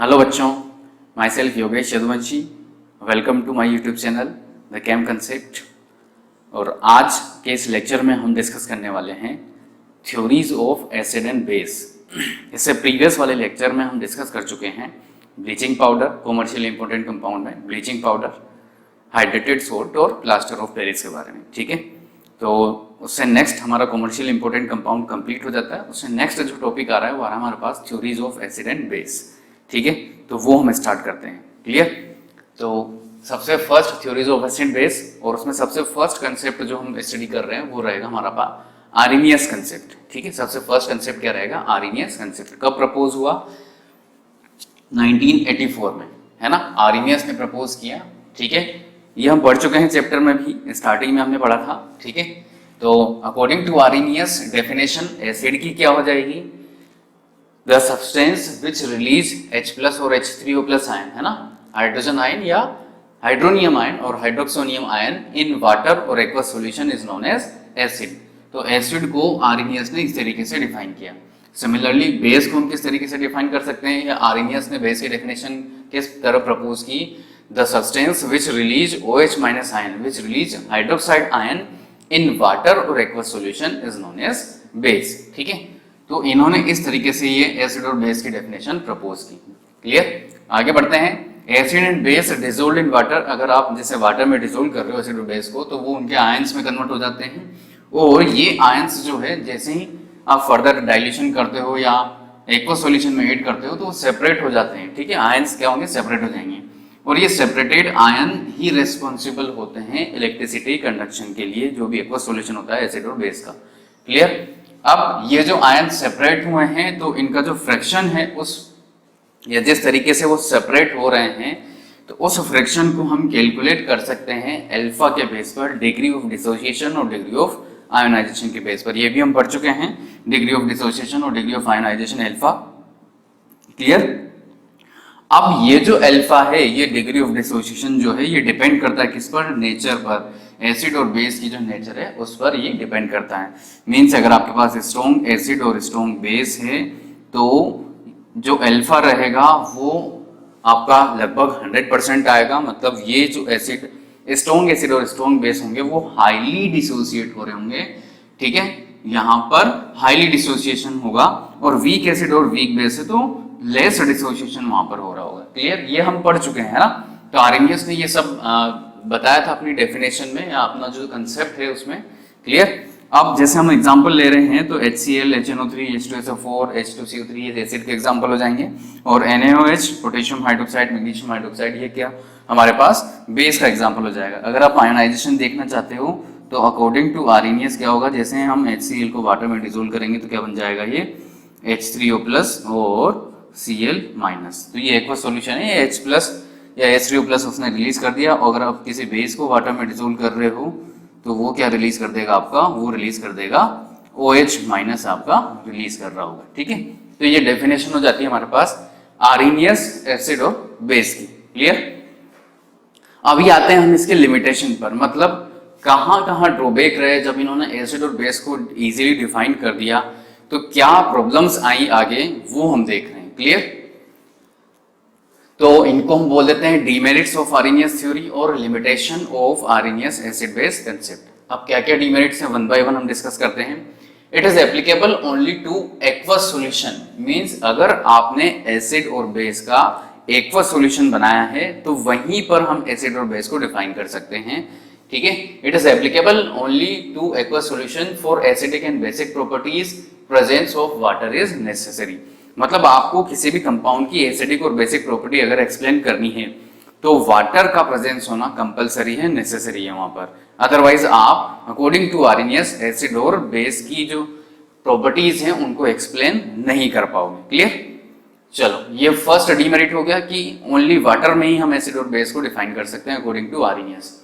Hello बच्चों, myself Yogesh Yaduvanshi. Welcome to my YouTube channel the chem concept. और आज के इस लेक्चर में हम डिस्कस करने वाले हैं theories of acid and base. इससे प्रीवियस वाले लेक्चर में हम डिस्कस कर चुके हैं bleaching powder, commercial important compound में ब्लीचिंग पाउडर, हाइड्रेटेड सोल्ट और प्लास्टर ऑफ पेरिस के बारे में। ठीक है, तो उससे नेक्स्ट हमारा कॉमर्शियल इंपॉर्टेंट कंपाउंड कंप्लीट हो जाता है। उससे नेक्स्ट जो टॉपिक आ रहा है वो आ रहा है हमारे पास theories of acid and base. ठीक है, तो वो हम स्टार्ट करते हैं। क्लियर? तो सबसे first theories of acid base, और उसमें सबसे फर्स्ट कंसेप्ट जो हम स्टडी कर रहे हैं वो रहेगा हमारा पास आर्हेनियस कंसेप्ट। ठीक है, सबसे फर्स्ट कंसेप्ट क्या रहेगा? Arrhenius concept. कब प्रपोज हुआ? 1984 में, है ना? आर्हेनियस ने प्रपोज किया। ठीक है, ये हम पढ़ चुके हैं चैप्टर में भी, स्टार्टिंग में हमने पढ़ा था। ठीक है, तो according to Arrhenius definition acid की क्या हो जाएगी? The substance which release H+ और H3O+ आयन, है ना, हाइड्रोजन आयन या हाइड्रोनियम आयन और हाइड्रोक्सोनियम आयन इन वाटर और aqueous solution is known as acid. तो एसिड को आर्हेनियस ने इस तरीके से डिफाइन किया। सिमिलरली बेस को हम किस तरीके से डिफाइन कर सकते हैं, या आर्हेनियस ने बेस की डेफिनेशन किस तरह प्रपोज की? The substance which release OH- ion which release hydroxide ion in water और aqueous solution is known as base. ठीक है, तो इन्होंने इस तरीके से ये एसिड और बेस की डेफिनेशन प्रपोज की। क्लियर? आगे बढ़ते हैं। Acid and base dissolve in water. अगर आप जैसे वाटर में डिसोल्व कर रहे हो एसिड और बेस को, तो वो उनके आयंस में कन्वर्ट हो जाते हैं, और ये आयंस जो है जैसे ही आप फर्दर डाइल्यूशन करते हो या एक्वस सॉल्यूशन में ऐड करते हो तो वो सेपरेट हो जाते हैं। ठीक है, आयंस क्या होंगे? सेपरेट हो जाएंगे, और ये सेपरेटेड आयन ही रिस्पॉन्सिबल होते हैं इलेक्ट्रिसिटी कंडक्शन के लिए, जो भी एक्वस सॉल्यूशन होता है एसिड और बेस का। क्लियर? अब ये जो आयन सेपरेट हुए हैं तो इनका जो फ्रैक्शन है उस, या जिस तरीके से वो सेपरेट हो रहे हैं, तो उस फ्रैक्शन को हम कैलकुलेट कर सकते हैं अल्फा के बेस पर, डिग्री ऑफ डिसोसिएशन और डिग्री ऑफ आयोनाइजेशन के बेस पर। ये भी हम पढ़ चुके हैं, डिग्री ऑफ डिसोसिएशन और degree of ionisation alpha. Clear? अब ये जो अल्फा है, ये डिग्री ऑफ डिसोसिएशन जो है, ये डिपेंड करता है किस पर? नेचर पर। एसिड और बेस की जो नेचर है उस पर ये डिपेंड करता है। मीन्स अगर आपके पास स्ट्रॉन्ग एसिड और स्ट्रॉन्ग बेस है तो जो अल्फा रहेगा वो आपका लगभग 100% आएगा। मतलब ये जो एसिड, स्ट्रॉन्ग एसिड और स्ट्रॉन्ग बेस होंगे वो हाईली डिसोसिएट हो रहे होंगे। ठीक है, यहाँ पर हाईली डिसोसिएशन होगा, और वीक एसिड और वीक बेस है तो लेस डिसोसिएशन वहां पर हो रहा होगा। क्लियर? ये हम पढ़ चुके हैं ना। तो आर्हेनियस ने ये सब बताया था अपनी डेफिनेशन में, या अपना जो कंसेप्ट है उसमें। क्लियर? अब जैसे हम एग्जांपल ले रहे हैं तो HCl, HNO3, H2SO4, H2CO3 ये एसिड के एग्जांपल हो जाएंगे, और NaOH, potassium hydroxide, magnesium hydroxide, ये क्या हमारे पास बेस का एग्जांपल हो जाएगा। अगर आप आयोनाइजेशन देखना चाहते हो तो अकॉर्डिंग टू आर्हेनियस क्या होगा? जैसे हम HCl को वाटर में डिसोल्व करेंगे तो क्या बन जाएगा? ये H3O+ और Cl-। तो ये एक्वस सॉल्यूशन है, ये H+ या H3O+ उसने रिलीज कर दिया। और अगर आप किसी बेस को वाटर में डिसोल्व कर रहे हो तो वो क्या रिलीज कर देगा आपका? वो रिलीज कर देगा OH- आपका रिलीज कर रहा होगा। ठीक है, तो ये डेफिनेशन हो जाती है हमारे पास आर्हेनियस एसिड और बेस की। क्लियर? अभी आते हैं हम इसके लिमिटेशन पर, मतलब कहाँ कहाँ ड्रॉबैक रहे जब इन्होंने एसिड और बेस को इजीली डिफाइन कर दिया, तो क्या प्रॉब्लम्स आई आगे वो हम देख रहे हैं। क्लियर? तो इनको हम बोल देते हैं डीमेरिट्स ऑफ आर्हेनियस थ्योरी और limitation of Arrhenius acid base concept. अब क्या क्या डीमेरिट्स हैं, वन बाय वन हम डिस्कस करते हैं। It is applicable only two aqueous solution. Means अगर आपने एसिड और बेस का एक्वस सॉल्यूशन बनाया है तो वहीं पर हम एसिड और बेस को डिफाइन कर सकते हैं। ठीक है, it is applicable only two aqueous solution for acidic and basic properties, presence of water is necessary. मतलब आपको किसी भी कंपाउंड की एसिडिक और बेसिक प्रॉपर्टी अगर एक्सप्लेन करनी है तो वाटर का प्रेजेंस होना कंपलसरी है, नेसेसरी है वहां पर। अदरवाइज आप अकॉर्डिंग टू आर्हेनियस एसिड और बेस की जो प्रॉपर्टीज हैं उनको एक्सप्लेन नहीं कर पाओगे। क्लियर? चलो, ये फर्स्ट डीमेरिट हो गया कि ओनली वाटर में ही हम एसिड और बेस को डिफाइन कर सकते हैं अकॉर्डिंग टू आर्हेनियस।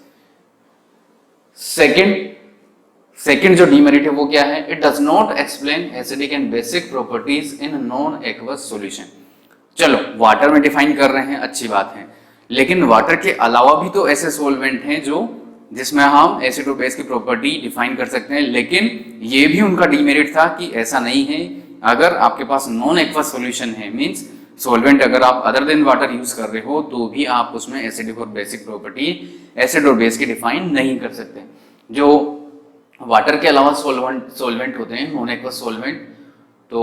सेकेंड जो डीमेरिट है वो क्या है? It does not explain acidic and basic properties in non aqueous solution. चलो, वाटर में डिफाइन कर रहे हैं, अच्छी बात है, लेकिन वाटर के अलावा भी तो ऐसे सॉल्वेंट हैं जो जिसमें हम एसिड और बेस की प्रॉपर्टी डिफाइन कर सकते हैं। लेकिन ये भी उनका डीमेरिट था कि ऐसा नहीं है। अगर आपके पास नॉन एक्वस सॉल्यूशन है, मींस सॉल्वेंट अगर आप अदर देन वाटर यूज कर रहे हो तो भी आप उसमें एसिडिक और बेसिक प्रॉपर्टी एसिड और बेस की डिफाइन नहीं कर सकते। जो वाटर के अलावा सॉल्वेंट होते हैं नॉन एक्वस सॉल्वेंट, तो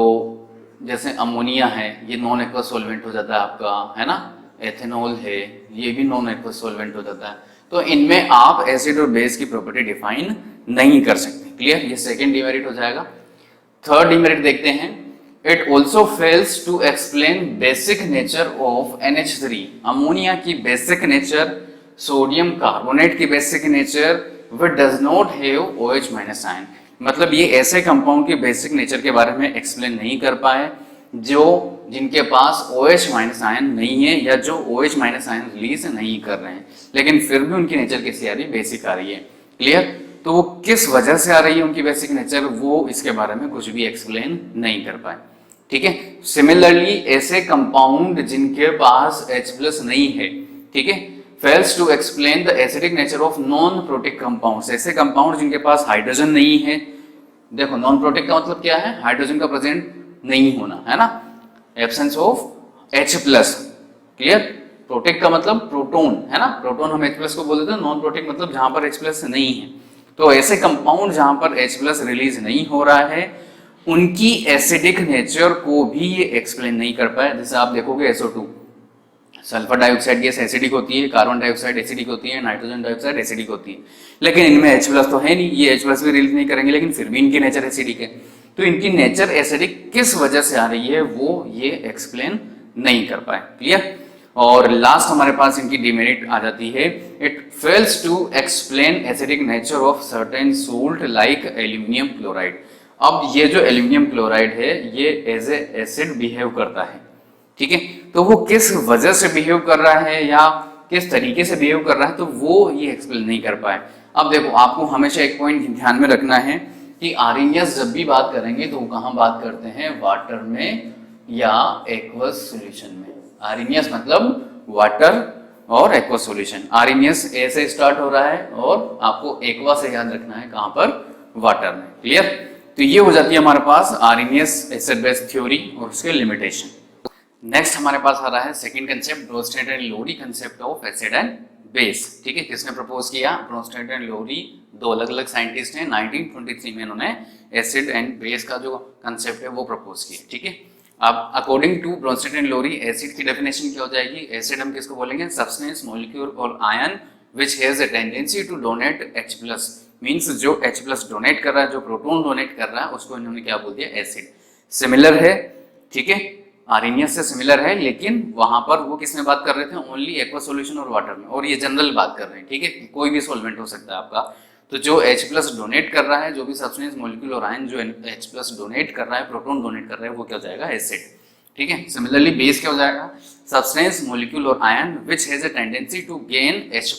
जैसे अमोनिया है ये नॉन एक्वस सॉल्वेंट हो जाता है आपका, है ना, एथेनॉल है ये भी नॉन एक्वस सॉल्वेंट हो जाता है। तो इनमें आप एसिड और बेस की प्रॉपर्टी डिफाइन नहीं कर सकते। क्लियर, ये सेकेंड डिमेरिट हो जाएगा। थर्ड डिमेरिट देखते हैं, it also fails to explain basic nature of NH3। Ammonia की बेसिक नेचर, सोडियम कार्बोनेट की basic nature, which does not have OH minus ion. मतलब ये ऐसे कंपाउंड के बेसिक नेचर के बारे में एक्सप्लेन नहीं कर पाए जो जिनके पास OH माइनस आयन नहीं है या जो OH माइनस आयन रिलीज नहीं कर रहे हैं, लेकिन फिर भी उनकी नेचर कैसी आ रही है, बेसिक आ रही है। क्लियर, तो वो किस वजह से आ रही है उनकी बेसिक नेचर, वो इसके बारे में कुछ भी एक्सप्लेन नहीं कर पाए। ठीक है, सिमिलरली ऐसे कंपाउंड जिनके पास H+ नहीं है, ठीक है, fails to explain the acidic nature of non protic compounds. ऐसे कंपाउंड जिनके पास हाइड्रोजन नहीं है, देखो नॉन प्रोटिक का मतलब क्या है, हाइड्रोजन का प्रेजेंट नहीं होना, है ना, absence of H+। Clear, protic का मतलब प्रोटोन, है ना, प्रोटोन हम H+ को बोल देते हैं, नॉन प्रोटिक मतलब जहां पर H+ नहीं है। तो ऐसे कंपाउंड जहां पर H+ रिलीज नहीं हो रहा है उनकी एसिडिक नेचर को भी ये एक्सप्लेन नहीं कर पाए। जैसे आप देखोगे SO2, sulphur dioxide gas acidic होती है, कार्बन डाइऑक्साइड एसिडिक होती है, नाइट्रोजन डाइऑक्साइड एसिडिक होती है, लेकिन इनमें H+ तो है नहीं, ये H+ भी रिलीज नहीं करेंगे, लेकिन फिर भी इनकी नेचर एसिडिक है। तो इनकी नेचर एसिडिक किस वजह से आ रही है वो ये एक्सप्लेन नहीं कर पाए। क्लियर, और लास्ट हमारे पास इनकी डिमेरिट आ जाती है, it fails to explain acidic nature of certain salt like aluminium chloride. अब ये जो एल्यूमिनियम क्लोराइड है ये एज ए एसिड बिहेव करता है, ठीक है, तो वो किस वजह से बिहेव कर रहा है या किस तरीके से बिहेव कर रहा है तो वो ये एक्सप्लेन नहीं कर पाए। अब देखो आपको हमेशा एक पॉइंट ध्यान में रखना है कि आरएनएस जब भी बात करेंगे तो कहाँ बात करते हैं, वाटर में या एक्वस सॉल्यूशन में। आरएनएस मतलब वाटर और एक्वस सॉल्यूशन। आरएनएस ए से स्टार्ट हो रहा है और आपको एक्वा से याद रखना है कहाँ पर, वाटर में। क्लियर, तो ये हो जाती है हमारे पास आरएनएस एसिड बेस थ्योरी और उसके लिमिटेशन। नेक्स्ट हमारे पास आ रहा है second concept, Bronsted and Lowry concept of acid and base. ठीक है, किसने प्रपोज किया, ब्रोंस्टेड एंड लोरी, दो अलग अलग साइंटिस्ट हैं। 1923 में इन्होंने एसिड एंड बेस का जो कंसेप्ट है वो प्रपोज किया। ठीक है, अब according to Bronsted and Lowry acid की डेफिनेशन क्या हो जाएगी, एसिड हम किसको बोलेंगे, सब्सटेंस मॉलिक्यूल और ion which has a tendency to donate H+, means जो H+ डोनेट कर रहा है, जो प्रोटॉन डोनेट कर रहा है उसको इन्होंने क्या बोल दिया, एसिड। सिमिलर है, ठीक है, आरएनएस से सिमिलर है, लेकिन वहां पर वो किस में बात कर रहे थे, ओनली एक्वा सॉल्यूशन और वाटर में, और ये जनरल बात कर रहे हैं। ठीक है, कोई भी सॉल्वेंट हो सकता है आपका। तो जो H+ डोनेट कर रहा है, जो भी सब्सटेंस मॉलिक्यूल और आयन जो H+ डोनेट कर रहा है, प्रोटॉन डोनेट कर रहा है, वो क्या हो जाएगा, एसिड। ठीक है, सिमिलरली बेस क्या हो जाएगा, सब्सटेंस मॉलिक्यूल और ion which has a tendency to gain H+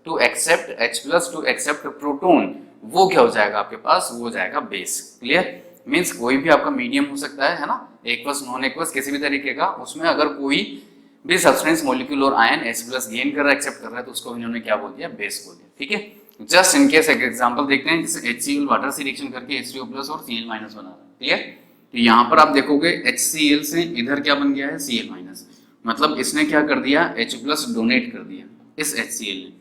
to accept H+ to accept proton, वो क्या हो जाएगा आपके पास, वो हो जाएगा बेस। क्लियर, मीन्स कोई भी आपका मीडियम हो सकता है ना, एक्वस नॉन एक्वस किसी भी तरीके का, उसमें अगर कोई भी सब्सटेंस मॉलिक्यूल और आयन H+ गेन कर रहा है, एक्सेप्ट कर रहा है, तो उसको इन्होंने क्या बोल दिया, बेस बोल दिया। ठीक है, जस्ट इन केस एक एग्जांपल देखते हैं, जैसे HCl वाटर से रिएक्शन करके H2O+ और Cl- बना रहा है। क्लियर, तो यहाँ पर आप देखोगे HCl से इधर क्या बन गया है, Cl-, मतलब इसने क्या कर दिया, H+ डोनेट कर दिया इस HCl ने।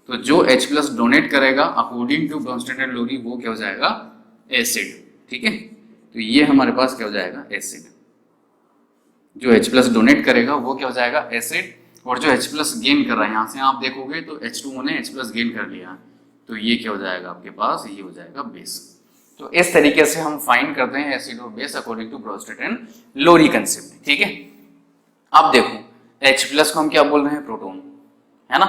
तो जो H+ डोनेट करेगा अकॉर्डिंग टू ब्रोंस्टेड एंड लोरी वो क्या हो जाएगा, एसिड। ठीक है, तो ये हमारे पास क्या हो जाएगा, एसिड। जो H+ डोनेट करेगा वो क्या हो जाएगा, एसिड, और जो H+ गेन कर रहा है, यहाँ से आप देखोगे तो H2O ने H+ गेन कर लिया, तो ये क्या हो जाएगा आपके पास, ये हो जाएगा बेस। तो इस तरीके से हम फाइंड करते हैं एसिड और base according to Bronsted and Lowry concept. ठीक है, अब देखो H+ को हम क्या बोल रहे हैं, प्रोटॉन, है ना,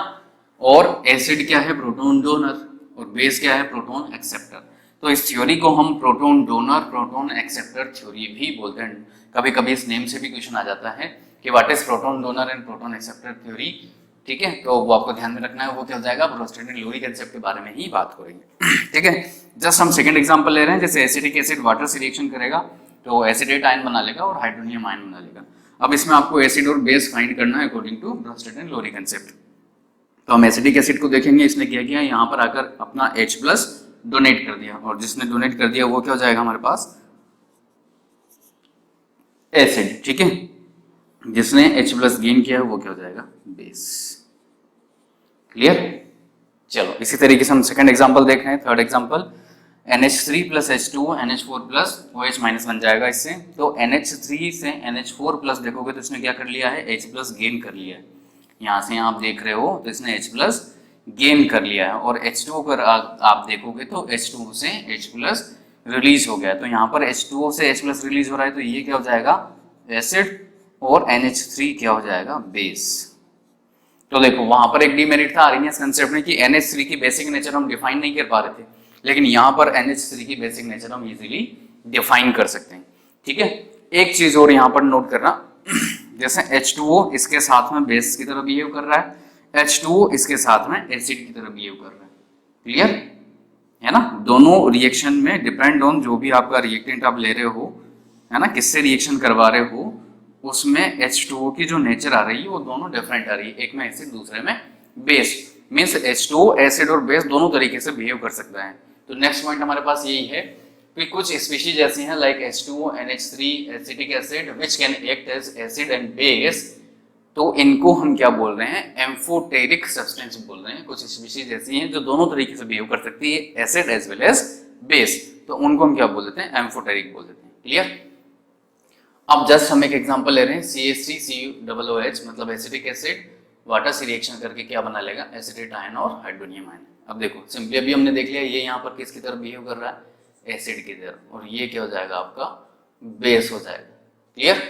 और एसिड क्या है, प्रोटॉन डोनर, और बेस क्या है, प्रोटॉन एक्सेप्टर। तो इस थ्योरी को हम proton donor proton acceptor theory भी बोलते हैं। कभी कभी इस नेम से भी क्वेश्चन आ जाता है कि what is proton donor and proton acceptor theory. ठीक है, तो वो आपको ध्यान में रखना है, वो क्या हो जाएगा, ब्रोंस्टेड एंड लोरी कंसेप्ट के बारे में ही बात करेंगे। ठीक है, जस्ट हम सेकंड एग्जांपल ले रहे हैं, जैसे एसिडिक एसिड वाटर से रिएक्शन करेगा तो एसिडेट आयन बना लेगा और हाइड्रोनियम आयन बना लेगा। अब इसमें आपको एसिड और बेस फाइंड करना है according to Bronsted and Lowry concept. तो हम एसिडिक एसिड को देखेंगे, इसने क्या किया, यहाँ पर आकर अपना H+ डोनेट कर दिया, और जिसने डोनेट कर दिया वो क्या हो जाएगा हमारे पास, एसिड। ठीक है, जिसने H प्लस गेन किया है वो क्या हो जाएगा, बेस। क्लियर। चलो इसी तरीके से हम सेकंड एग्जांपल देख रहे हैं, third example, NH3 plus H2 NH4 plus OH minus बन जाएगा इससे। तो NH3 से NH4 प्लस देखोगे तो इसने क्या कर लिया है, H प्लस गेन कर लिया है। यहाँ से आप देख रहे हो तो इसने H प्लस गेन कर लिया है। और H2 अगर आप देखोगे तो H2 से H प्लस रिलीज हो गया है। तो यहाँ पर H2O से H प्लस रिलीज हो रहा है तो ये क्या हो जाएगा, एसिड, और NH3 क्या हो जाएगा, बेस। तो देखो वहां पर एक डीमेरिट था आर्हेनियस कंसेप्ट में कि NH3 की बेसिक नेचर हम डिफाइन नहीं कर पा रहे थे, लेकिन यहाँ पर NH3 की बेसिक नेचर हम इजीली डिफाइन कर सकते हैं। ठीक है, एक चीज और यहाँ पर नोट करना, जैसे H2O इसके साथ में बेस की तरह बिहेव कर रहा है, H2O इसके साथ में एसिड की तरह बिहेव कर रहा है। क्लियर है ना, दोनों रिएक्शन में डिपेंड ऑन जो भी आपका रिएक्टेंट आप ले रहे हो, है ना, किससे रिएक्शन करवा रहे हो, उसमें H2O की जो नेचर आ रही है वो दोनों डिफरेंट आ रही है, एक में एसिड दूसरे में बेस। मींस H2O एसिड और बेस दोनों तरीके से बिहेव कर सकता है। तो नेक्स्ट पॉइंट हमारे पास यही है कि कुछ स्पीशीज ऐसी हैं like H2O NH3 acetic acid which can act as acid and base. तो इनको हम क्या बोल रहे हैं, एम्फोटेरिक सब्सटेंस बोल रहे हैं। कुछ स्पीशीज ऐसी हैं जो दोनों तरीके से बिहेव कर सकती है, acid as well as base, तो उनको हम क्या बोल देते हैं, एम्फोटेरिक बोल देते हैं। क्लियर। अब जस्ट हम एक एग्जांपल ले रहे हैं, CH3COOH मतलब एसिटिक एसिड वाटर से रिएक्शन करके क्या बना लेगा, एसिटेट आयन और हाइड्रोनियम आयन। अब देखो सिंपली अभी हमने देख लिया ये यहाँ पर किसकी तरह बिहेव कर रहा है, एसिड की तरह, और ये क्या हो जाएगा आपका, बेस हो जाएगा। क्लियर।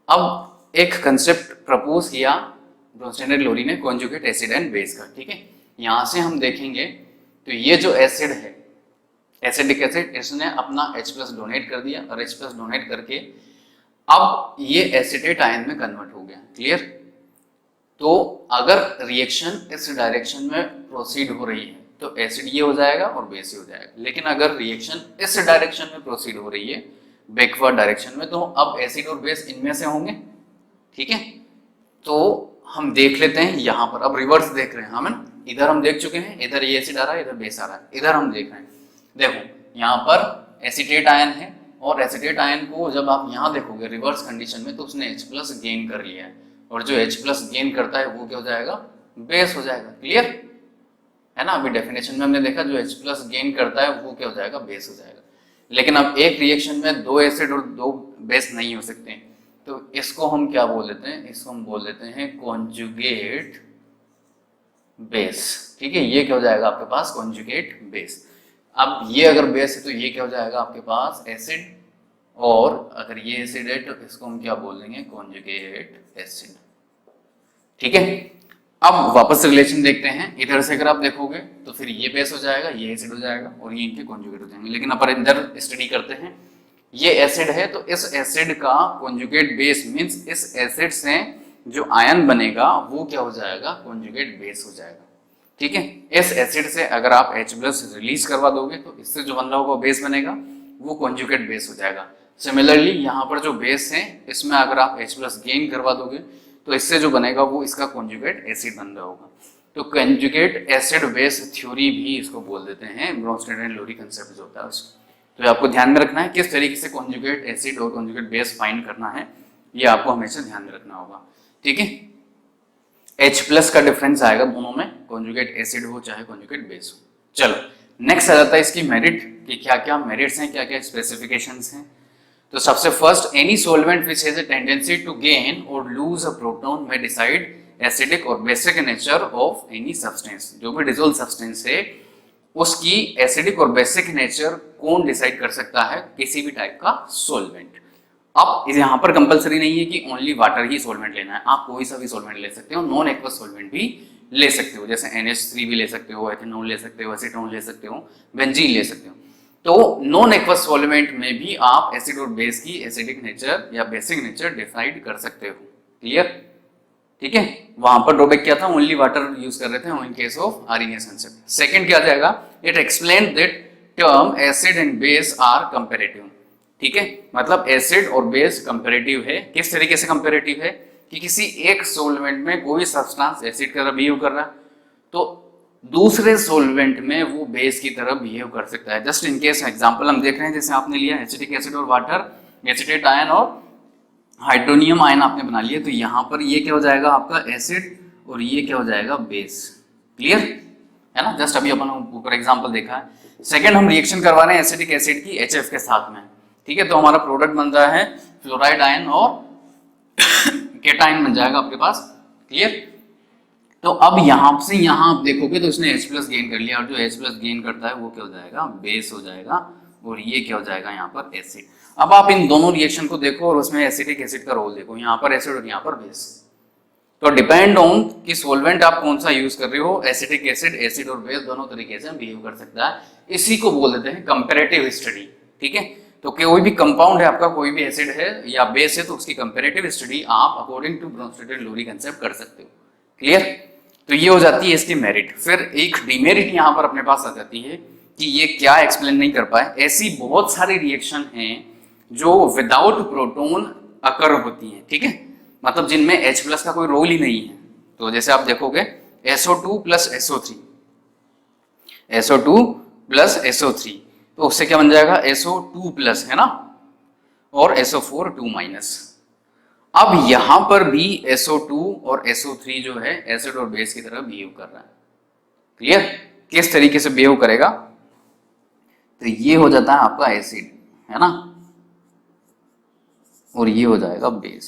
अब एक कंसेप्ट प्रपोज किया ब्रोंस्टेड लोरी ने कॉन्जुगेट एसिड एंड बेस का। ठीक है, यहाँ से हम देखेंगे तो ये जो एसिड है, एसिडिक एसिड, इसने अपना H प्लस डोनेट कर दिया और H प्लस डोनेट करके अब ये एसिटेट आयन में कन्वर्ट हो गया। क्लियर। तो अगर रिएक्शन इस डायरेक्शन में प्रोसीड हो रही है तो एसिड ये हो जाएगा और बेस ये हो जाएगा, लेकिन अगर रिएक्शन इस डायरेक्शन में प्रोसीड हो रही है बैकवर्ड डायरेक्शन में, तो अब एसिड और बेस इनमें से होंगे। ठीक है, तो हम देख लेते हैं यहाँ पर, अब रिवर्स देख रहे हैं हम, इधर हम देख चुके हैं, इधर ये एसिड आ रहा है, इधर बेस आ रहा है, इधर हम देख रहे हैं। देखो यहाँ पर एसिटेट आयन है, और एसिटेट आयन को जब आप यहाँ देखोगे रिवर्स कंडीशन में तो उसने H प्लस गेन कर लिया है, और जो H प्लस गेन करता है वो क्या हो जाएगा, बेस हो जाएगा। क्लियर है ना, अभी डेफिनेशन में हमने देखा जो H प्लस गेन करता है वो क्या हो जाएगा, बेस हो जाएगा। लेकिन अब एक रिएक्शन में दो एसिड और दो बेस नहीं हो सकते, तो इसको हम क्या बोल देते हैं, इसको हम बोल देते हैं कॉन्जुगेट बेस। ठीक है, ये क्या हो जाएगा आपके पास, कॉन्जुगेट बेस। अब ये अगर बेस है तो ये क्या हो जाएगा आपके पास, एसिड, और अगर ये एसिड है तो इसको हम क्या बोल देंगे, कॉन्जुगेट एसिड। ठीक है, अब वापस रिलेशन देखते हैं, इधर से अगर आप देखोगे तो फिर ये बेस हो जाएगा, ये एसिड हो जाएगा, और ये इनके कॉन्जुगेट हो जाएंगे। लेकिन अपन इधर स्टडी करते हैं, ये एसिड है तो इस एसिड का कॉन्जुगेट बेस मींस इस एसिड से जो आयन बनेगा वो क्या हो जाएगा, कॉन्जुगेट बेस हो जाएगा। ठीक है, इस एसिड से अगर आप H प्लस रिलीज करवा दोगे तो इससे जो बन रहा होगा बेस बनेगा, वो कॉन्जुगेट बेस हो जाएगा। सिमिलरली यहाँ पर जो बेस है इसमें अगर आप H प्लस गेन करवा दोगे तो इससे जो बनेगा वो इसका कॉन्जुगेट एसिड बन रहा होगा। तो कॉन्जुगेट एसिड बेस थ्योरी भी इसको बोल देते हैं, ब्रोंस्टेड एंड लोरी कंसेप्ट जो होता है उसको। तो आपको ध्यान में रखना है किस तरीके से कॉन्जुगेट एसिड और कॉन्जुगेट बेस फाइंड करना है, ये आपको हमेशा ध्यान में रखना होगा। ठीक है, H प्लस का डिफरेंस आएगा दोनों में, कॉन्जुगेट एसिड हो चाहे कॉन्जुगेट बेस हो। चलो नेक्स्ट आ जाता है इसकी मेरिट, कि क्या क्या मेरिट्स हैं, क्या क्या स्पेसिफिकेशंस हैं। तो सबसे first, any solvent which has a tendency to gain और लूज अ प्रोटॉन में डिसाइड एसिडिक और basic nature of any substance. जो भी डिसॉल्व सब्सटेंस है उसकी एसिडिक और बेसिक नेचर कौन डिसाइड कर सकता है, किसी भी टाइप का सॉल्वेंट। अब यहाँ पर कंपलसरी नहीं है कि ओनली वाटर ही सॉल्वेंट लेना है, आप कोई सा भी सॉल्वेंट ले सकते हो, नॉन एक्वस सॉल्वेंट भी ले सकते हो, जैसे NH3 भी ले सकते हो, एथेनॉल ले सकते हो, एसीटोन ले सकते हो, बेंजीन ले सकते हो। तो नॉन एक्वस सॉल्वेंट में भी आप एसिड और बेस की एसिडिक नेचर या बेसिक नेचर डिसाइड कर सकते हो। क्लियर। ठीक है, वहां पर ड्रॉबैक क्या था, ओनली वाटर यूज कर रहे थे in case of Arrhenius concept. Second क्या जाएगा, it explain that term acid and base are comparative. ठीक है, मतलब एसिड और बेस कंपैरेटिव है। किस तरीके से कंपैरेटिव है, कि किसी एक सॉल्वेंट में कोई सब्सटेंस एसिड की तरह बिहेव कर रहा है तो दूसरे सॉल्वेंट में वो बेस की तरह बिहेव कर सकता है। जस्ट इन केस एग्जांपल हम देख रहे हैं, जैसे आपने लिया एसिटिक एसिड और वाटर, एसिटेट आयन और हाइड्रोनियम आयन आपने बना लिया, तो यहाँ पर ये क्या हो जाएगा आपका एसिड और ये क्या हो जाएगा बेस। क्लियर है ना, जस्ट अभी अपन ऊपर एग्जांपल देखा है। सेकंड हम रिएक्शन करवा रहे हैं एसिडिक एसिड की HF के साथ में, ठीक है। तो हमारा प्रोडक्ट बन रहा है फ्लोराइड आयन और केटायन बन जाएगा आपके पास। क्लियर, तो अब यहां से यहां आप देखोगे तो उसने H+ गेन कर लिया, और जो H+ गेन करता है वो क्या हो जाएगा बेस हो जाएगा, और ये क्या हो जाएगा यहाँ पर एसिड। अब आप इन दोनों रिएक्शन को देखो और उसमें एसिडिक एसिड का रोल देखो, यहाँ पर एसिड और यहाँ पर बेस। तो डिपेंड ऑन कि सोल्वेंट आप कौन सा यूज कर रहे हो, एसिडिक एसिड, एसिड और बेस दोनों तरीके से बिहेव कर सकता है। इसी को बोल देते हैं कंपैरेटिव स्टडी, ठीक है। तो कोई भी कंपाउंड है आपका, कोई भी एसिड है या बेस है, तो उसकी कंपैरेटिव स्टडी आप अकॉर्डिंग टू ब्रोंस्टेड-लोरी कंसेप्ट कर सकते हो। क्लियर, तो ये हो जाती है इसकी मेरिट। फिर एक डिमेरिट यहाँ पर अपने पास आ जाती है कि ये क्या एक्सप्लेन नहीं कर पाए। ऐसी बहुत सारी रिएक्शन हैं जो विदाउट प्रोटोन अकर होती हैं, ठीक है, मतलब जिनमें H+ का कोई रोल ही नहीं है। तो जैसे आप देखोगे SO2 + SO3, SO2 + SO3, तो उससे क्या बन जाएगा SO2+ है ना, और SO4 2-। अब यहां पर भी SO2 और SO3 जो है एसिड और बेस की तरह बिहेव कर रहा है। क्लियर, किस तरीके से बिहेव करेगा, तो ये हो जाता है आपका एसिड है ना, और ये हो जाएगा बेस।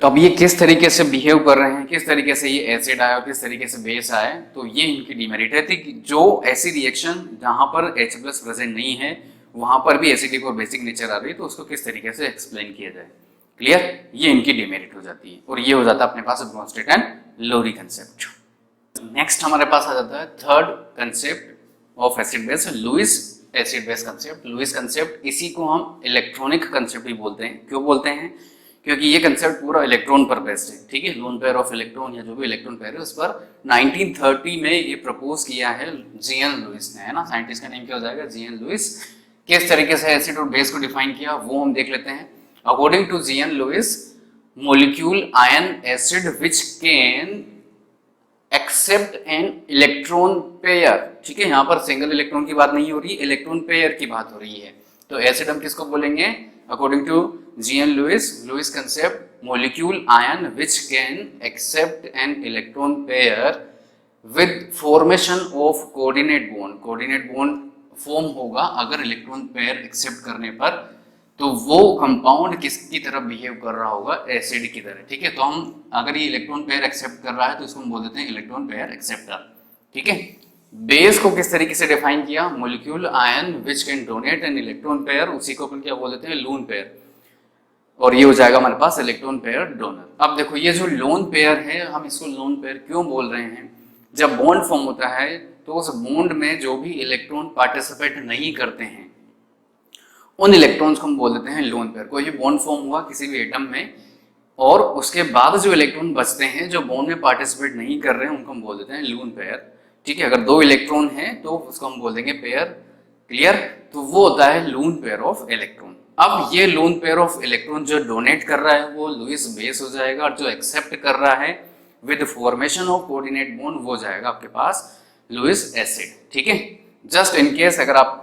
तो अब ये किस तरीके से बिहेव कर रहे हैं, किस तरीके से ये एसिड आया और किस तरीके से बेस आया, तो ये इनकी डिमेरिट है कि जो ऐसी रिएक्शन जहां पर H+ प्रेजेंट नहीं है वहां पर भी एसिडिक और बेसिक नेचर आ रही है, तो उसको किस तरीके से एक्सप्लेन किया जाए। क्लियर, ये इनकी डिमेरिट हो जाती है, और ये हो जाता है अपने पास ब्रोंस्टेड-लोरी कंसेप्ट। नेक्स्ट हमारे पास आ जाता है third concept of acid base, Lewis acid base concept. Lewis concept, इसी को हम इलेक्ट्रॉनिक कंसेप्ट भी बोलते हैं। क्यों बोलते हैं, क्योंकि ये कंसेप्ट पूरा इलेक्ट्रॉन पर बेस्ड है, ठीक है। लोन पेयर ऑफ इलेक्ट्रॉन या जो भी इलेक्ट्रॉन पेयर है उस पर 1930 में ये प्रपोज किया है जीएन लुईस ने, है ना। साइंटिस्ट का नेम क्या हो जाएगा, जीएन लुईस। किस तरीके से एसिड और बेस को डिफाइन किया वो हम देख लेते हैं। According to G N Lewis, molecule ion acid which can accept an electron pair, ठीक है। यहाँ पर सिंगल इलेक्ट्रॉन की बात नहीं हो रही, इलेक्ट्रॉन पेयर की बात हो रही है। तो एसिड हम किसको बोलेंगे, according to G N Lewis concept, molecule ion which can accept an electron pair with formation of coordinate bond। coordinate bond form होगा अगर इलेक्ट्रॉन पेयर एक्सेप्ट करने पर, तो वो कंपाउंड किसकी तरह बिहेव कर रहा होगा, एसिड की तरह, ठीक है। तो हम अगर ये इलेक्ट्रॉन पेयर एक्सेप्ट कर रहा है तो इसको हम बोल देते हैं इलेक्ट्रॉन पेयर एक्सेप्टर, ठीक है। बेस को किस तरीके से डिफाइन किया, molecule ion which can donate N electron pair, उसी को अपन क्या बोल देते हैं लोन पेयर, और ये हो जाएगा हमारे पास इलेक्ट्रॉन पेयर डोनर। अब देखो ये जो लोन पेयर है, हम इसको लोन पेयर क्यों बोल रहे हैं, जब बॉन्ड फॉर्म होता है तो उस बॉन्ड में जो भी इलेक्ट्रॉन पार्टिसिपेट नहीं करते हैं उन इलेक्ट्रॉन्स को हम बोल देते हैं लोन पेयर। कोई भी बॉन्ड फॉर्म हुआ किसी भी एटम में और उसके बाद जो इलेक्ट्रॉन बचते हैं जो बॉन्ड में पार्टिसिपेट नहीं कर रहे हैं उनको हम बोल देते हैं लोन पेयर, ठीक है। अगर 2 इलेक्ट्रॉन है तो उसको हम बोल देंगे पेयर। क्लियर, तो वो होता है लोन पेयर ऑफ इलेक्ट्रॉन। अब ये लोन पेयर ऑफ इलेक्ट्रॉन जो डोनेट कर रहा है वो लुईस बेस हो जाएगा, और जो एक्सेप्ट कर रहा है with formation of coordinate bond वो जाएगा आपके पास लुईस एसिड, ठीक है। जस्ट इन केस अगर आप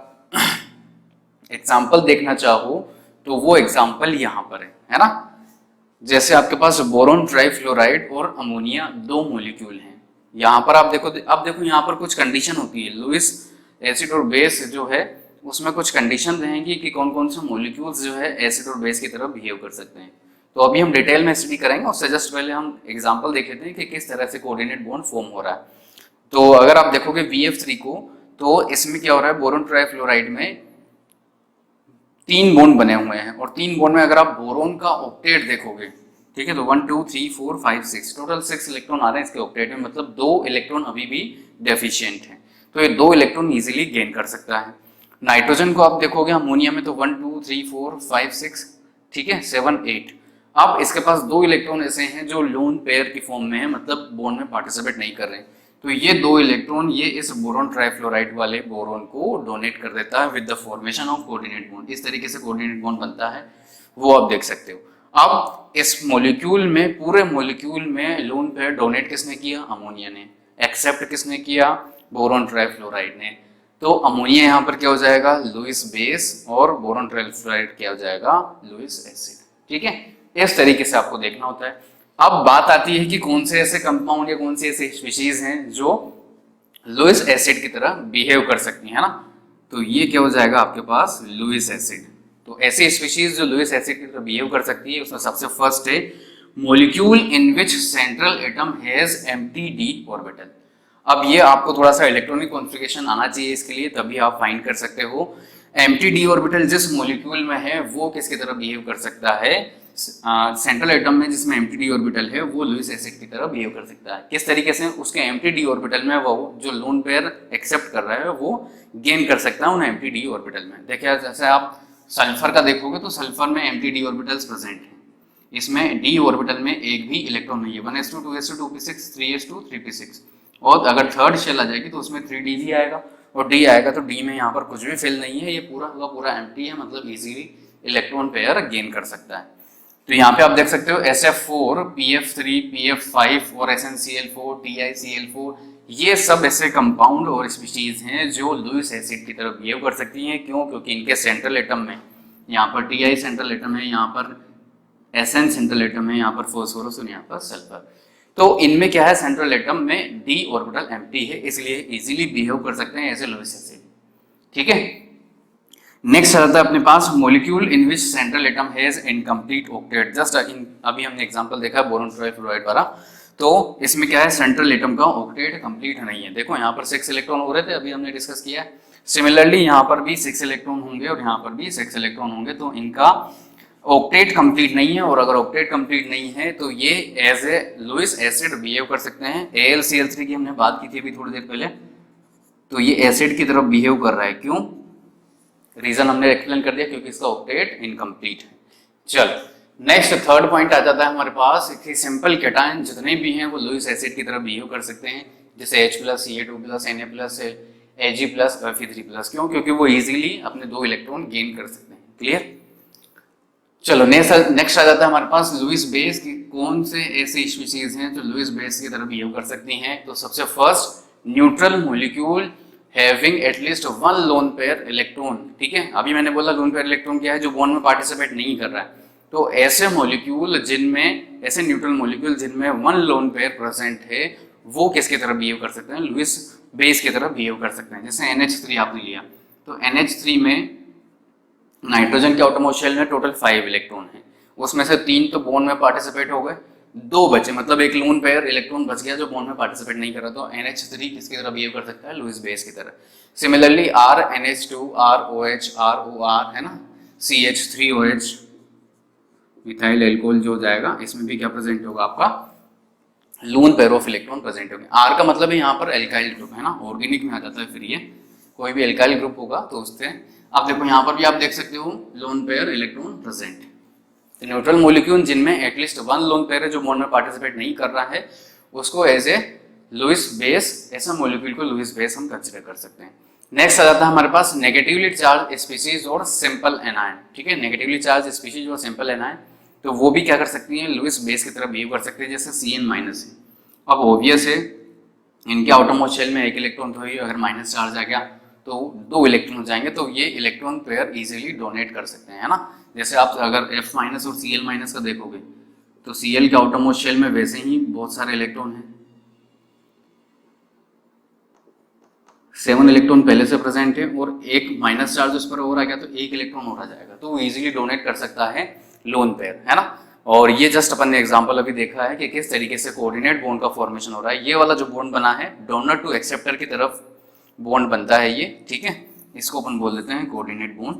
एग्जांपल देखना चाहो तो वो एग्जांपल यहाँ पर है ना। जैसे आपके पास बोरोन ट्राइफ्लोराइड और अमोनिया 2 मॉलिक्यूल हैं, यहाँ पर आप देखो, अब देखो यहाँ पर कुछ कंडीशन होती है। लुईस एसिड और बेस जो है उसमें कुछ कंडीशन रहेंगी कि कौन कौन से मॉलिक्यूल्स जो है एसिड और बेस की तरह बिहेव कर सकते हैं। तो अभी हम डिटेल में स्टडी करेंगे, उससे जस्ट पहले हम एग्जांपल देख लेते हैं कि किस तरह से कोऑर्डिनेट बॉन्ड फॉर्म हो रहा है। तो अगर आप देखोगे BF3 को, तो इसमें क्या हो रहा है, बोरोन ट्राइफ्लोराइड में 3 बॉन्ड बने हुए हैं, और 3 बॉन्ड में अगर आप बोरोन का ऑक्टेट देखोगे, ठीक है, तो 1 2 3 4 5 6 टोटल 6 इलेक्ट्रॉन आ रहे हैं इसके ऑक्टेट में, मतलब 2 इलेक्ट्रॉन अभी भी डेफिशिएंट है, तो ये 2 इलेक्ट्रॉन इजीली गेन कर सकता है। नाइट्रोजन को आप देखोगे अमोनिया में, तो 1 2 3 4 5 6, ठीक है, 7 8। अब इसके पास 2 इलेक्ट्रॉन ऐसे हैं जो लोन पेयर की फॉर्म में है, मतलब बॉन्ड में पार्टिसिपेट नहीं कर रहे हैं, तो ये 2 इलेक्ट्रॉन ये इस बोरोन ट्राइफ्लोराइड वाले बोरोन को डोनेट कर देता है with the formation of coordinate bond. इस तरीके से कोऑर्डिनेट बॉन्ड बनता है, वो आप देख सकते हो। अब इस मॉलिक्यूल में, पूरे मॉलिक्यूल में लोन पेयर डोनेट किसने किया, अमोनिया ने। एक्सेप्ट किसने किया, बोरोन ट्राइफ्लोराइड ने। तो अमोनिया यहाँ पर क्या हो जाएगा, लुईस बेस, और बोरॉन ट्राइफ्लोराइड क्या हो जाएगा, लुईस एसिड। ठीक है, इस तरीके से आपको देखना होता है। अब बात आती है कि कौन से ऐसे कंपाउंड या कौन सी ऐसी स्पीशीज हैं जो लुईस एसिड की तरह बिहेव कर सकती है ना, तो ये क्या हो जाएगा आपके पास, लुईस एसिड। तो ऐसी स्पीशीज जो लुईस एसिड की तरह बिहेव कर सकती है, उसमें सबसे फर्स्ट है molecule in which central atom has empty D orbital. अब ये आपको थोड़ा सा इलेक्ट्रॉनिक कॉन्फ़िगरेशन आना चाहिए इसके लिए, तभी आप फाइंड कर सकते हो। एम्प्टी डी ऑर्बिटल जिस मॉलिक्यूल में है वो किसकी तरह बिहेव कर सकता है, सेंट्रल एटम में जिसमें एम्प्टी डी ऑर्बिटल है वो लुईस एसिड की तरह बिहेव कर सकता है। किस तरीके से, उसके एम्प्टी डी ऑर्बिटल में वो जो लोन पेयर एक्सेप्ट कर रहा है वो गेन कर सकता है उन एम्प्टी डी ऑर्बिटल में। देखिए जैसे आप सल्फर का देखोगे तो सल्फर में एम्प्टी डी ऑर्बिटल्स प्रेजेंट है, इसमें डी ऑर्बिटल में एक भी इलेक्ट्रॉन नहीं है, 1s2 2s2 2p6 3s2 3p6, और अगर थर्ड शेल आ जाएगी तो उसमें 3d भी आएगा, और d आएगा तो d में यहाँ पर कुछ भी फिल नहीं है, ये पूरा का पूरा एम्प्टी है, मतलब इजीली इलेक्ट्रॉन पेयर गेन कर सकता है। तो यहाँ पे आप देख सकते हो SF4 PF3 PF5 और SnCl4 TiCl4, ये सब ऐसे कंपाउंड और स्पीशीज हैं जो लुईस एसिड की तरह बिहेव कर सकती हैं। क्यों, क्योंकि इनके सेंट्रल एटम में यहाँ पर Ti सेंट्रल एटम है, यहाँ पर Sn सेंट्रल एटम है, यहाँ पर फॉस्फोरस और यहाँ पर सल्फर। तो इनमें क्या है, सेंट्रल एटम में d ऑर्बिटल एम्प्टी है, इसलिए इजीली बिहेव कर सकते हैं एज ए लुईस एसिड। ठीक है, नेक्स्ट आता है अपने पास molecule in which central atom has incomplete octet. Just अभी हमने एग्जांपल देखा है बोरॉन ट्राइफ्लोराइड वाला, तो इसमें क्या है, सेंट्रल एटम का ऑक्टेट कंप्लीट नहीं है। देखो यहाँ पर 6 इलेक्ट्रॉन हो रहे थे, अभी हमने डिस्कस किया है। सिमिलरली यहाँ पर भी 6 इलेक्ट्रॉन होंगे और यहाँ पर भी 6 इलेक्ट्रॉन होंगे, तो इनका ऑक्टेट कंप्लीट नहीं है, और अगर ऑक्टेट कंप्लीट नहीं है तो ये as a Lewis acid behave कर सकते हैं। AlCl3 की हमने बात की थी अभी थोड़ी देर पहले, तो ये एसिड की तरफ बिहेव कर रहा है। क्यों, रीजन हमने एक्सप्लेन कर दिया, क्योंकि इसका ऑक्टेट इनकम्प्लीट है। चलो नेक्स्ट थर्ड पॉइंट आ जाता है हमारे पास कि सिंपल कैटायन जितने भी हैं वो लुईस एसिड की तरह बिहेव कर सकते हैं, जैसे H+, Ca2+, Na+, Ag+, Fe3+। क्यों, क्योंकि वो इजीली अपने 2 इलेक्ट्रॉन गेन कर सकते हैं। क्लियर, चलो नेक्स्ट आ जाता है हमारे पास लुईस बेस की कौन से ऐसी स्पीशीज हैं जो लुईस बेस की तरह बिहेव कर सकती हैं। तो सबसे first neutral molecule having at least 1 lone pair electron. ठीक है, अभी मैंने बोला लोन पेयर इलेक्ट्रॉन क्या है, जो बॉन्ड में पार्टिसिपेट नहीं कर रहा है। तो ऐसे मॉलिक्यूल जिनमें, ऐसे न्यूट्रल मॉलिक्यूल जिनमें 1 लोन पेयर प्रेजेंट है वो किसकी तरह बिहेव कर सकते हैं, लुईस बेस की तरह बिहेव कर सकते हैं। जैसे NH3 आपने लिया, तो NH3 में नाइट्रोजन के आउटरमोस्ट शेल में टोटल 5 इलेक्ट्रॉन है, उसमें से 3 तो बॉन्ड में पार्टिसिपेट हो गए, 2 बचे, मतलब एक लोन पेयर इलेक्ट्रॉन बच गया जो बॉन्ड में पार्टिसिपेट नहीं कर रहा। तो NH3 किसकी तरह बिहेव कर सकता है, लुईस बेस की तरह। Similarly R NH2 R OH R OR है ना, CH3OH मिथाइल एल्कोहल जो जाएगा, इसमें भी क्या प्रेजेंट होगा आपका, lone pair of electron present होंगे। R का मतलब है यहाँ पर एल्काइल ग्रुप है ना, ऑर्गेनिक में आ जाता है, फिर ये कोई भी एल्काइल ग्रुप होगा तो उससे आप देखो यहाँ पर भी आप देख सकते हो लोन पेयर इलेक्ट्रॉन प्रेजेंट है। तो न्यूट्रल मॉलिक्यूल जिनमें एटलीस्ट 1 लोन पेयर है जो बॉन्ड में पार्टिसिपेट नहीं कर रहा है, उसको एज ए लुईस बेस, ऐसा मॉलिक्यूल को लुईस बेस हम कंसिडर कर सकते हैं। नेक्स्ट आ जाता है हमारे पास नेगेटिवली चार्ज स्पीशीज और सिंपल एनायन। ठीक है, नेगेटिवली चार्ज स्पीशीज और सिंपल एनायन, तो वो भी क्या कर सकती हैं, लुईस बेस की तरह बिहेव कर सकते हैं, जैसे Cn- है। अब ऑब्वियस है इनके आउटरमोस्ट शेल में 1 इलेक्ट्रॉन तो ही, अगर माइनस चार्ज आ गया तो 2 इलेक्ट्रॉन हो जाएंगे, तो ये इलेक्ट्रॉन पेयर इजीली डोनेट कर सकते हैं, है ना। जैसे आप अगर F- और Cl- का देखोगे तो Cl के आउटरमोस्ट शेल में वैसे ही बहुत सारे इलेक्ट्रॉन हैं, 7 इलेक्ट्रॉन पहले से प्रेजेंट है, और एक माइनस चार्ज उस पर और आ गया तो 1 इलेक्ट्रॉन और आ जाएगा, तो वो इजीली डोनेट कर सकता है लोन पेयर, है ना। और ये जस्ट अपन ने एग्जांपल अभी देखा है कि किस तरीके से कोऑर्डिनेट बॉन्ड का फॉर्मेशन हो रहा है। ये वाला जो बॉन्ड बना है डोनर टू एक्सेप्टर की तरफ बॉन्ड बनता है ये, ठीक है, इसको अपन बोल देते हैं कोऑर्डिनेट बॉन्ड।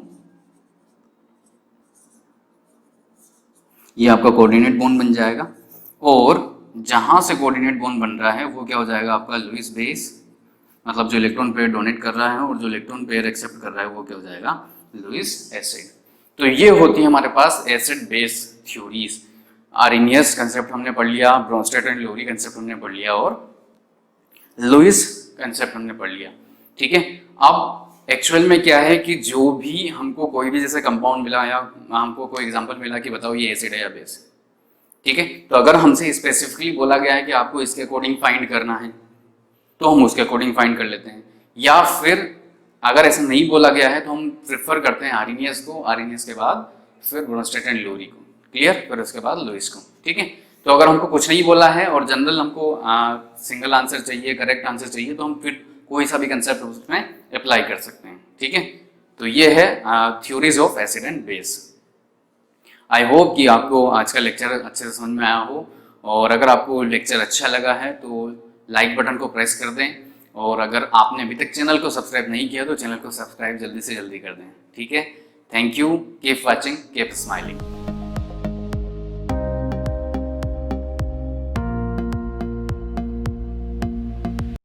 ये आपका कोऑर्डिनेट बॉन्ड बन जाएगा, और जहां से कोऑर्डिनेट बॉन्ड बन रहा है वो क्या हो जाएगा आपका लुईस बेस, मतलब जो इलेक्ट्रॉन पेयर डोनेट कर रहा है और जो इलेक्ट्रॉन पेयर एक्सेप्ट कर रहा है वो क्या हो जाएगा लुईस एसिड। तो ये होती है हमारे पास एसिड बेस थ्योरीज। आर्रेनियस कंसेप्ट हमने पढ़ लिया, ब्रोंस्टेड एंड लोरी कंसेप्ट हमने पढ़ लिया, और लुईस कंसेप्ट हमने पढ़ लिया, ठीक है। अब एक्चुअल में क्या है कि जो भी हमको कोई भी जैसे कंपाउंड मिला या हमको कोई एग्जांपल मिला कि बताओ ये एसिड है या बेस, ठीक है, तो अगर हमसे स्पेसिफिकली बोला गया है कि आपको इसके अकॉर्डिंग फाइंड करना है तो हम उसके अकॉर्डिंग फाइंड कर लेते हैं, या फिर अगर ऐसा नहीं बोला गया है तो हम प्रेफर करते हैं आर्नियस को, आर्नियस के बाद फिर ब्रोंस्टेड एंड लोरी को, क्लियर, फिर उसके बाद लुईस को, ठीक है। तो अगर हमको कुछ नहीं बोला है और जनरल हमको सिंगल आंसर चाहिए, करेक्ट आंसर चाहिए, तो हम फिर कोई सा भी कंसेप्ट उसमें अप्लाई कर सकते हैं, ठीक है। तो ये है theories of acid and base. I hope कि आपको आज का लेक्चर अच्छे से समझ में आया हो, और अगर आपको लेक्चर अच्छा लगा है तो लाइक बटन को प्रेस कर दें, और अगर आपने अभी तक चैनल को सब्सक्राइब नहीं किया तो चैनल को सब्सक्राइब जल्दी से जल्दी कर दें, ठीक है। Thank you, keep watching, keep smiling.